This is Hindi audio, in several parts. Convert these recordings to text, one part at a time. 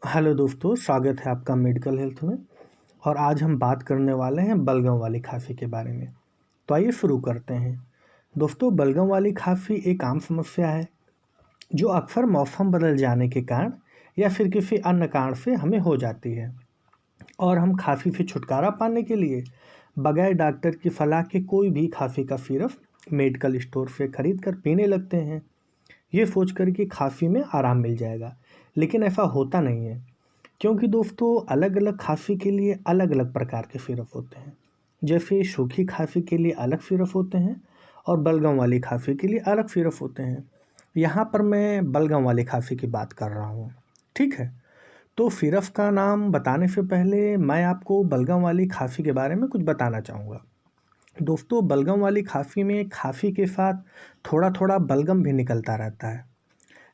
हेलो दोस्तों, स्वागत है आपका मेडिकल हेल्थ में। और आज हम बात करने वाले हैं बलगम वाली खांसी के बारे में। तो आइए शुरू करते हैं। दोस्तों, बलगम वाली खांसी एक आम समस्या है जो अक्सर मौसम बदल जाने के कारण या फिर किसी अन्य कारण से हमें हो जाती है। और हम खांसी से छुटकारा पाने के लिए बगैर डॉक्टर की सलाह के कोई भी खांसी का सिरप मेडिकल स्टोर से खरीद कर पीने लगते हैं, ये सोच कर कि खांसी में आराम मिल जाएगा। लेकिन ऐसा होता नहीं है, क्योंकि दोस्तों अलग अलग खांसी के लिए अलग अलग प्रकार के सिरप होते हैं। जैसे सूखी खांसी के लिए अलग सिरप होते हैं और बलगम वाली खांसी के लिए अलग सिरप होते हैं। यहाँ पर मैं बलगम वाली खांसी की बात कर रहा हूँ, ठीक है। तो सिरप का नाम बताने से पहले मैं आपको बलगम वाली खांसी के बारे में कुछ बताना चाहूँगा। दोस्तों, बलगम वाली खांसी में खांसी के साथ थोड़ा थोड़ा बलगम भी निकलता रहता है।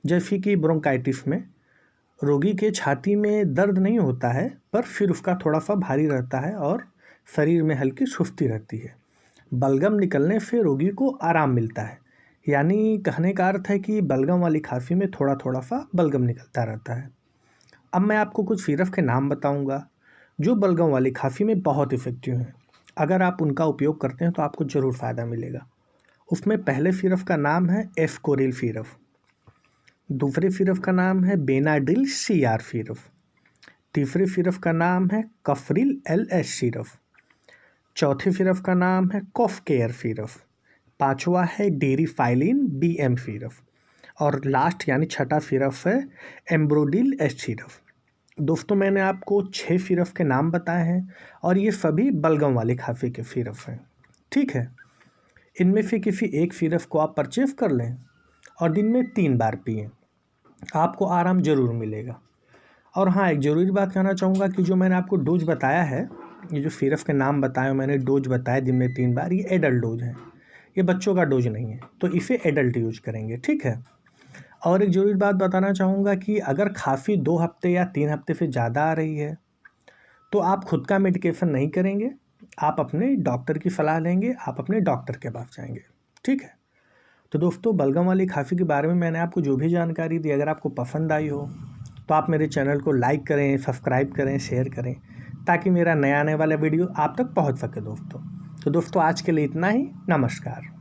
जैसे कि ब्रोंकाइटिस में रोगी के छाती में दर्द नहीं होता है, पर फिर उसका थोड़ा सा भारी रहता है और शरीर में हल्की सुस्ती रहती है। बलगम निकलने से रोगी को आराम मिलता है। यानी कहने का अर्थ है कि बलगम वाली खांसी में थोड़ा थोड़ा सा बलगम निकलता रहता है। अब मैं आपको कुछ सिरप के नाम बताऊंगा जो बलगम वाली खांसी में बहुत इफ़ेक्टिव हैं। अगर आप उनका उपयोग करते हैं तो आपको ज़रूर फ़ायदा मिलेगा। उसमें पहले सिरप का नाम है एस्कोरिल सिरप, दूसरे सिरप का नाम है बेनाडिल सीआर सिरप, तीसरे सिरप का नाम है कफरिल एलएस सिरप, चौथे सिरप का नाम है कॉफ केयर सिरप, पांचवा है डेरिफाइलिन बीएम सिरप और लास्ट यानी छठा सिरप है एम्ब्रोडिल एस सिरप। दोस्तों, मैंने आपको 6 सिरप के नाम बताए हैं और ये सभी बलगम वाली खांसी के सिरप हैं, ठीक है। इनमें से किसी एक सिरप को आप परचेज कर लें और दिन में 3 बार पिएं, आपको आराम ज़रूर मिलेगा। और हाँ, एक ज़रूरी बात कहना चाहूँगा कि जो मैंने आपको डोज बताया है, ये जो सिरप के नाम बताए मैंने, डोज बताया दिन में 3 बार, ये एडल्ट डोज है, ये बच्चों का डोज नहीं है, तो इसे एडल्ट यूज करेंगे, ठीक है। और एक ज़रूरी बात बताना चाहूँगा कि अगर खांसी 2 हफ्ते या 3 हफ्ते से ज़्यादा आ रही है तो आप खुद का मेडिकेशन नहीं करेंगे, आप अपने डॉक्टर की सलाह लेंगे, आप अपने डॉक्टर के पास जाएंगे, ठीक है। तो दोस्तों, बलगम वाली खांसी के बारे में मैंने आपको जो भी जानकारी दी, अगर आपको पसंद आई हो तो आप मेरे चैनल को लाइक करें, सब्सक्राइब करें, शेयर करें, ताकि मेरा नया आने वाला वीडियो आप तक पहुंच सके दोस्तों। तो दोस्तों, आज के लिए इतना ही। नमस्कार।